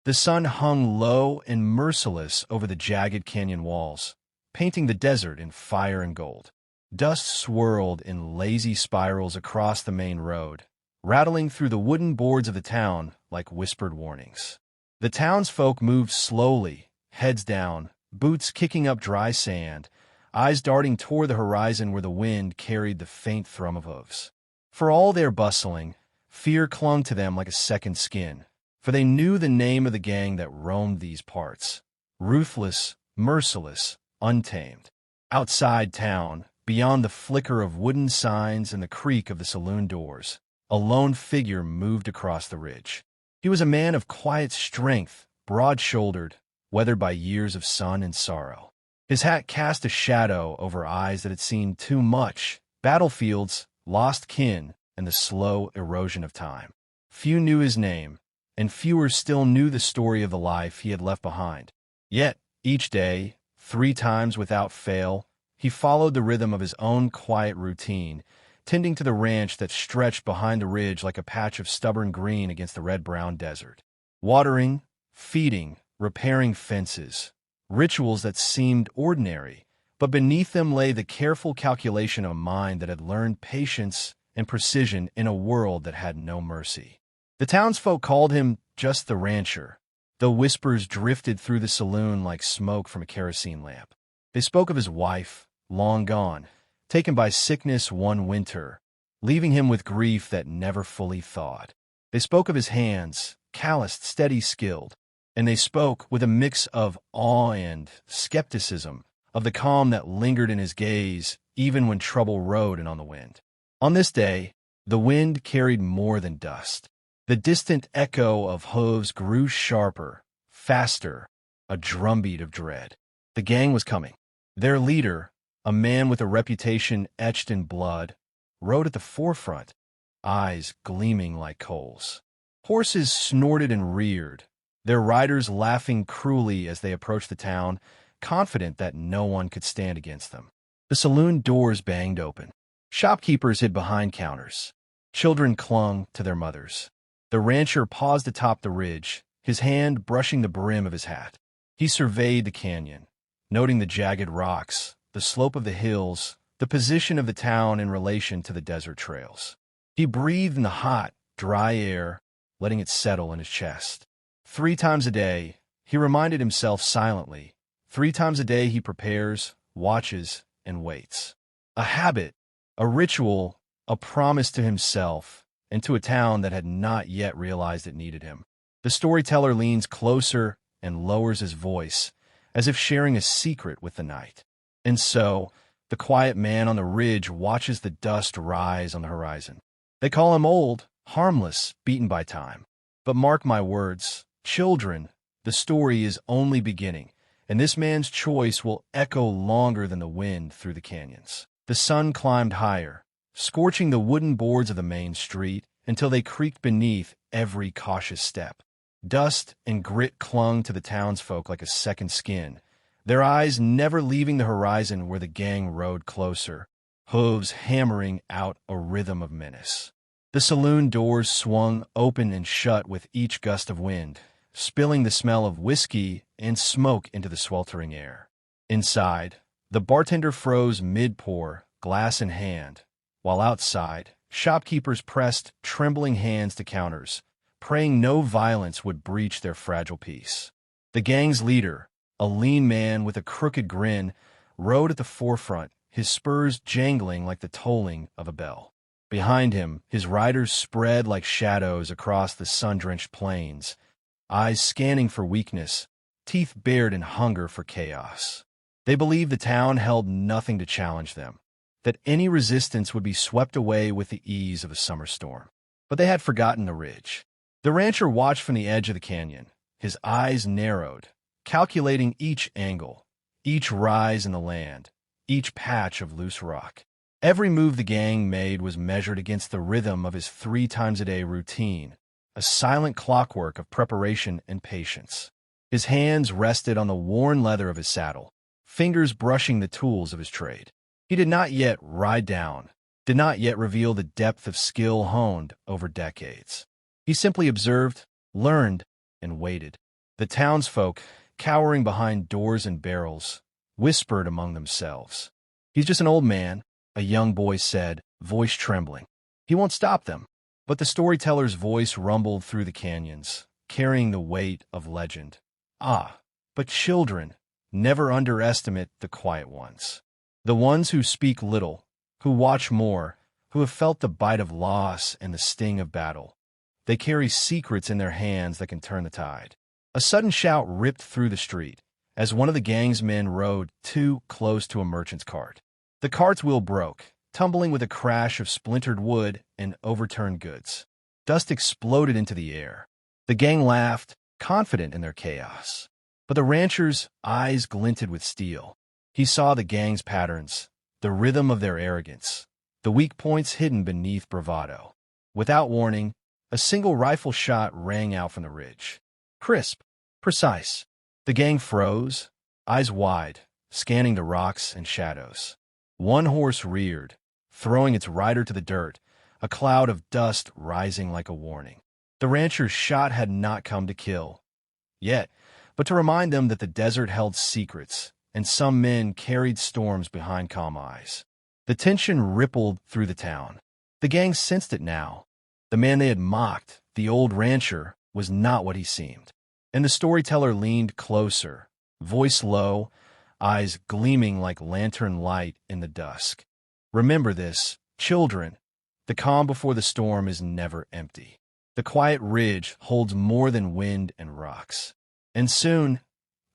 The sun hung low and merciless over the jagged canyon walls, painting the desert in fire and gold. Dust swirled in lazy spirals across the main road, rattling through the wooden boards of the town like whispered warnings. The townsfolk moved slowly, heads down, boots kicking up dry sand, eyes darting toward the horizon where the wind carried the faint thrum of hooves. For all their bustling, fear clung to them like a second skin, for they knew the name of the gang that roamed these parts: ruthless, merciless, untamed. Outside town, beyond the flicker of wooden signs and the creak of the saloon doors, a lone figure moved across the ridge. He was a man of quiet strength, broad-shouldered, weathered by years of sun and sorrow. His hat cast a shadow over eyes that had seen too much: battlefields, lost kin, and the slow erosion of time. Few knew his name, and fewer still knew the story of the life he had left behind. Yet, each day, 3 times without fail, he followed the rhythm of his own quiet routine, tending to the ranch that stretched behind the ridge like a patch of stubborn green against the red-brown desert. Watering, feeding, repairing fences, rituals that seemed ordinary, but beneath them lay the careful calculation of a mind that had learned patience and precision in a world that had no mercy. The townsfolk called him just the rancher, though whispers drifted through the saloon like smoke from a kerosene lamp. They spoke of his wife, long gone, taken by sickness one winter, leaving him with grief that never fully thawed. They spoke of his hands, calloused, steady, skilled, and they spoke with a mix of awe and skepticism of the calm that lingered in his gaze even when trouble rode in on the wind. On this day, the wind carried more than dust. The distant echo of hooves grew sharper, faster, a drumbeat of dread. The gang was coming. Their leader, a man with a reputation etched in blood, rode at the forefront, eyes gleaming like coals. Horses snorted and reared, their riders laughing cruelly as they approached the town, confident that no one could stand against them. The saloon doors banged open. Shopkeepers hid behind counters. Children clung to their mothers. The rancher paused atop the ridge, his hand brushing the brim of his hat. He surveyed the canyon, noting the jagged rocks, the slope of the hills, the position of the town in relation to the desert trails. He breathed in the hot, dry air, letting it settle in his chest. 3 times a day, he reminded himself silently. 3 times a day he prepares, watches, and waits. A habit, a ritual, a promise to himself and to a town that had not yet realized it needed him. The storyteller leans closer and lowers his voice, as if sharing a secret with the night. And so, the quiet man on the ridge watches the dust rise on the horizon. They call him old, harmless, beaten by time. But mark my words, children, the story is only beginning, and this man's choice will echo longer than the wind through the canyons. The sun climbed higher, scorching the wooden boards of the main street until they creaked beneath every cautious step. Dust and grit clung to the townsfolk like a second skin, their eyes never leaving the horizon where the gang rode closer, hooves hammering out a rhythm of menace. The saloon doors swung open and shut with each gust of wind, spilling the smell of whiskey and smoke into the sweltering air. Inside, the bartender froze mid-pour, glass in hand, while outside, shopkeepers pressed trembling hands to counters, praying no violence would breach their fragile peace. The gang's leader, a lean man with a crooked grin, rode at the forefront, his spurs jangling like the tolling of a bell. Behind him, his riders spread like shadows across the sun-drenched plains, eyes scanning for weakness, teeth bared in hunger for chaos. They believed the town held nothing to challenge them, that any resistance would be swept away with the ease of a summer storm. But they had forgotten the ridge. The rancher watched from the edge of the canyon, his eyes narrowed, calculating each angle, each rise in the land, each patch of loose rock. Every move the gang made was measured against the rhythm of his 3 times a day routine, a silent clockwork of preparation and patience. His hands rested on the worn leather of his saddle, fingers brushing the tools of his trade. He did not yet ride down, did not yet reveal the depth of skill honed over decades. He simply observed, learned, and waited. The townsfolk, cowering behind doors and barrels, whispered among themselves. "He's just an old man," a young boy said, voice trembling. "He won't stop them." But the storyteller's voice rumbled through the canyons, carrying the weight of legend. "Ah, but children, never underestimate the quiet ones. The ones who speak little, who watch more, who have felt the bite of loss and the sting of battle. They carry secrets in their hands that can turn the tide." A sudden shout ripped through the street as one of the gang's men rode too close to a merchant's cart. The cart's wheel broke, tumbling with a crash of splintered wood and overturned goods. Dust exploded into the air. The gang laughed, confident in their chaos. But the rancher's eyes glinted with steel. He saw the gang's patterns, the rhythm of their arrogance, the weak points hidden beneath bravado. Without warning, a single rifle shot rang out from the ridge. Crisp, precise. The gang froze, eyes wide, scanning the rocks and shadows. One horse reared, throwing its rider to the dirt, a cloud of dust rising like a warning. The rancher's shot had not come to kill, yet, but to remind them that the desert held secrets, and some men carried storms behind calm eyes. The tension rippled through the town. The gang sensed it now. The man they had mocked, the old rancher, was not what he seemed. And the storyteller leaned closer, voice low, eyes gleaming like lantern light in the dusk. "Remember this, children. The calm before the storm is never empty. The quiet ridge holds more than wind and rocks. And soon,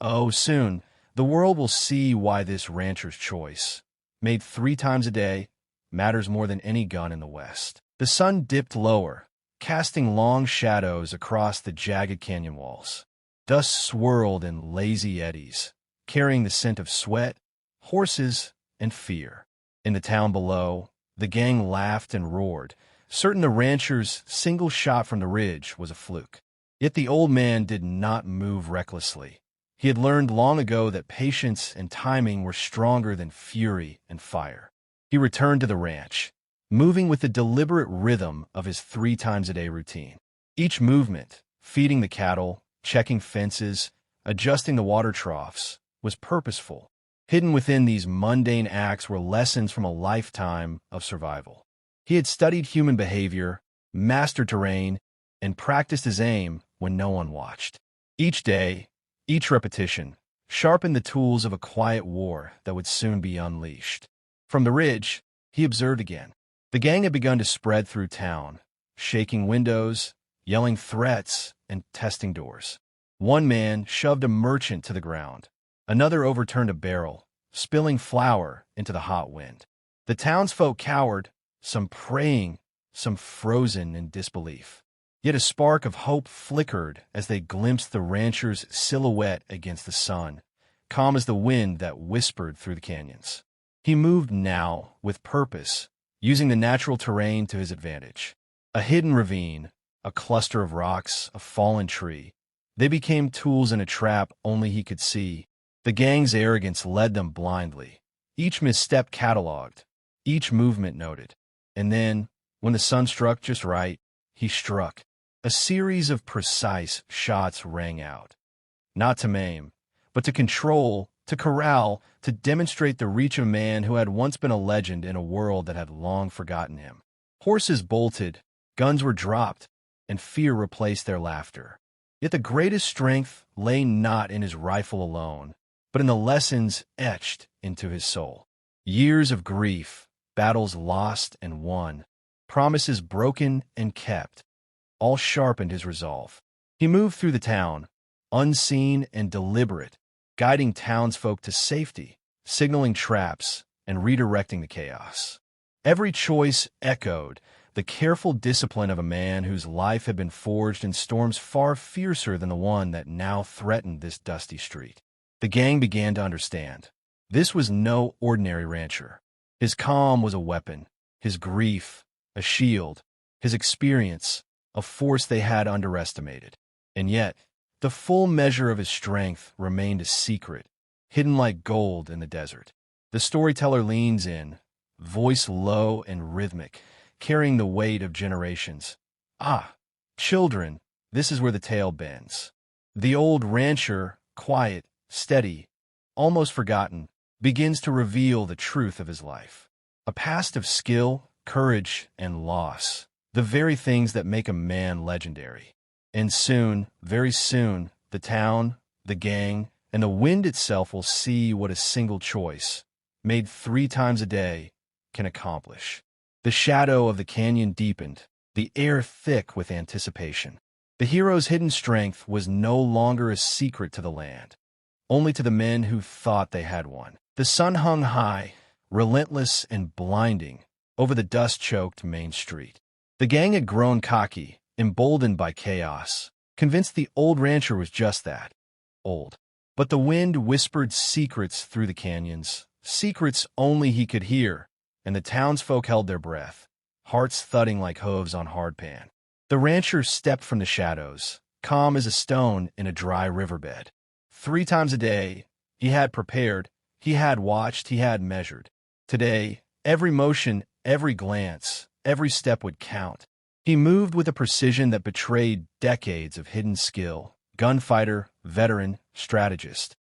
oh soon, the world will see why this rancher's choice, made 3 times a day, matters more than any gun in the West." The sun dipped lower, casting long shadows across the jagged canyon walls. Dust swirled in lazy eddies, carrying the scent of sweat, horses, and fear. In the town below, the gang laughed and roared, certain the rancher's single shot from the ridge was a fluke. Yet the old man did not move recklessly. He had learned long ago that patience and timing were stronger than fury and fire. He returned to the ranch, moving with the deliberate rhythm of his 3 times a day routine. Each movement, feeding the cattle, checking fences, adjusting the water troughs, was purposeful. Hidden within these mundane acts were lessons from a lifetime of survival. He had studied human behavior, mastered terrain, and practiced his aim when no one watched. Each day, each repetition, sharpened the tools of a quiet war that would soon be unleashed. From the ridge, he observed again. The gang had begun to spread through town, shaking windows, yelling threats, and testing doors. One man shoved a merchant to the ground. Another overturned a barrel, spilling flour into the hot wind. The townsfolk cowered, some praying, some frozen in disbelief. Yet a spark of hope flickered as they glimpsed the rancher's silhouette against the sun, calm as the wind that whispered through the canyons. He moved now with purpose, using the natural terrain to his advantage. A hidden ravine, a cluster of rocks, a fallen tree. They became tools in a trap only he could see. The gang's arrogance led them blindly. Each misstep catalogued, each movement noted. And then, when the sun struck just right, he struck. A series of precise shots rang out. Not to maim, but to control, to corral, to demonstrate the reach of a man who had once been a legend in a world that had long forgotten him. Horses bolted, guns were dropped, and fear replaced their laughter. Yet the greatest strength lay not in his rifle alone, but in the lessons etched into his soul. Years of grief, battles lost and won, promises broken and kept, all sharpened his resolve. He moved through the town, unseen and deliberate, guiding townsfolk to safety, signaling traps, and redirecting the chaos. Every choice echoed the careful discipline of a man whose life had been forged in storms far fiercer than the one that now threatened this dusty street. The gang began to understand. This was no ordinary rancher. His calm was a weapon, his grief a shield, his experience a force they had underestimated. And yet, the full measure of his strength remained a secret, hidden like gold in the desert. The storyteller leans in, voice low and rhythmic, carrying the weight of generations. "Ah, children, this is where the tale bends. The old rancher, quiet, steady, almost forgotten, begins to reveal the truth of his life. A past of skill, courage, and loss, the very things that make a man legendary. And soon, very soon, the town, the gang, and the wind itself will see what a single choice, made 3 times a day, can accomplish. The shadow of the canyon deepened, the air thick with anticipation. The hero's hidden strength was no longer a secret to the land, only to the men who thought they had one. The sun hung high, relentless and blinding, over the dust-choked main street. The gang had grown cocky, emboldened by chaos, convinced the old rancher was just that, old. But the wind whispered secrets through the canyons, secrets only he could hear, and the townsfolk held their breath, hearts thudding like hooves on hardpan. The rancher stepped from the shadows, calm as a stone in a dry riverbed. 3 times a day, he had prepared, he had watched, he had measured. Today, every motion, every glance, every step would count. He moved with a precision that betrayed decades of hidden skill. Gunfighter, veteran, strategist.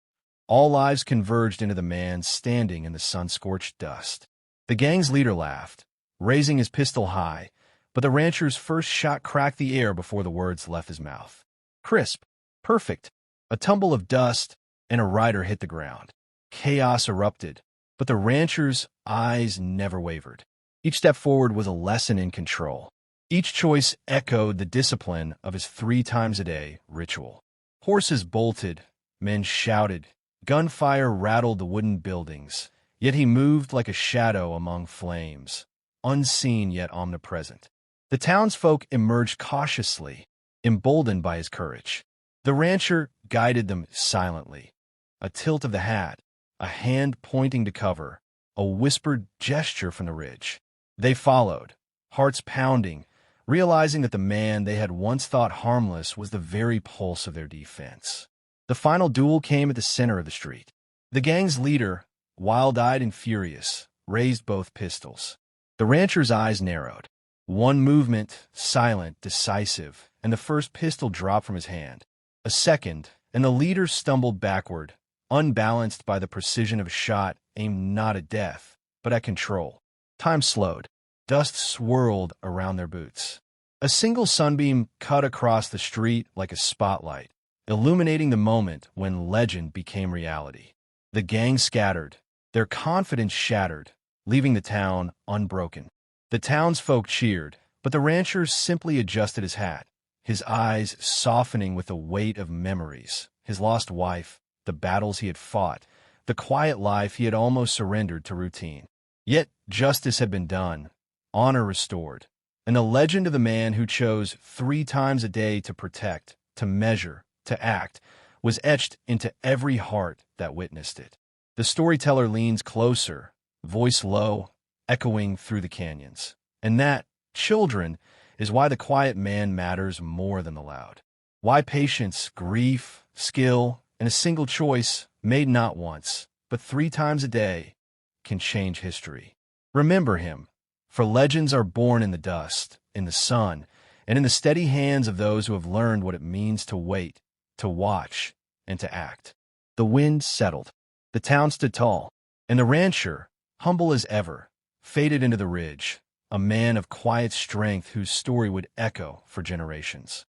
All lives converged into the man standing in the sun-scorched dust. The gang's leader laughed, raising his pistol high, but the rancher's first shot cracked the air before the words left his mouth. Crisp, perfect, a tumble of dust, and a rider hit the ground. Chaos erupted, but the rancher's eyes never wavered. Each step forward was a lesson in control. Each choice echoed the discipline of his 3 times a day ritual. Horses bolted, men shouted, gunfire rattled the wooden buildings, yet he moved like a shadow among flames, unseen yet omnipresent. The townsfolk emerged cautiously, emboldened by his courage. The rancher guided them silently. A tilt of the hat, a hand pointing to cover, a whispered gesture from the ridge. They followed, hearts pounding, realizing that the man they had once thought harmless was the very pulse of their defense. The final duel came at the center of the street. The gang's leader, wild-eyed and furious, raised both pistols. The rancher's eyes narrowed. One movement, silent, decisive, and the first pistol dropped from his hand. A second, and the leader stumbled backward, unbalanced by the precision of a shot aimed not at death, but at control. Time slowed. Dust swirled around their boots. A single sunbeam cut across the street like a spotlight, illuminating the moment when legend became reality. The gang scattered, their confidence shattered, leaving the town unbroken. The townsfolk cheered, but the rancher simply adjusted his hat, his eyes softening with the weight of memories, his lost wife, the battles he had fought, the quiet life he had almost surrendered to routine. Yet justice had been done, honor restored, and the legend of the man who chose 3 times a day to protect, to measure, to act, was etched into every heart that witnessed it. The storyteller leans closer, voice low, echoing through the canyons. And that, children, is why the quiet man matters more than the loud. Why patience, grief, skill, and a single choice, made not once, but 3 times a day, can change history. Remember him, for legends are born in the dust, in the sun, and in the steady hands of those who have learned what it means to wait, to watch, and to act. The wind settled. The town stood tall, and the rancher, humble as ever, faded into the ridge, a man of quiet strength whose story would echo for generations.